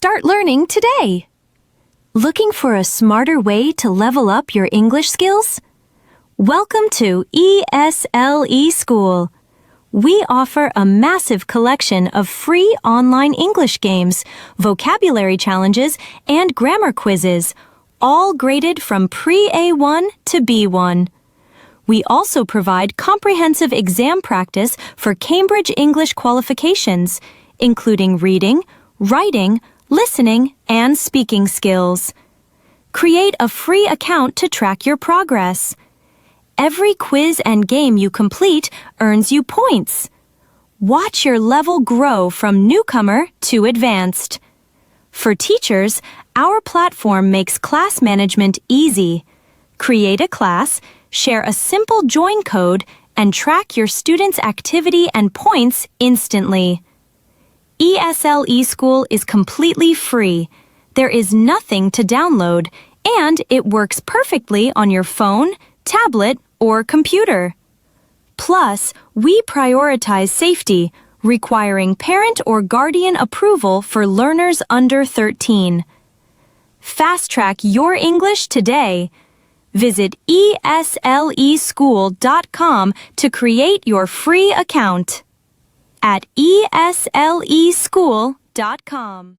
Start learning today! Looking for a smarter way to level up your English skills? Welcome to ESLeSchool. We offer a massive collection of free online English games, vocabulary challenges, and grammar quizzes, all graded from pre-A1 to B1. We also provide comprehensive exam practice for Cambridge English qualifications, including reading, writing, listening, and speaking skills. Create a free account to track your progress. Every quiz and game you complete earns you points. Watch your level grow from newcomer to advanced. For teachers, our platform makes class management easy. Create a class, share a simple join code, and track your students' activity and points instantly. ESLeSchool is completely free. There is nothing to download, and it works perfectly on your phone, tablet, or computer. Plus, we prioritize safety, requiring parent or guardian approval for learners under 13. Fast-track your English today. Visit ESLeSchool.com to create your free account. At ESLeSchool.com.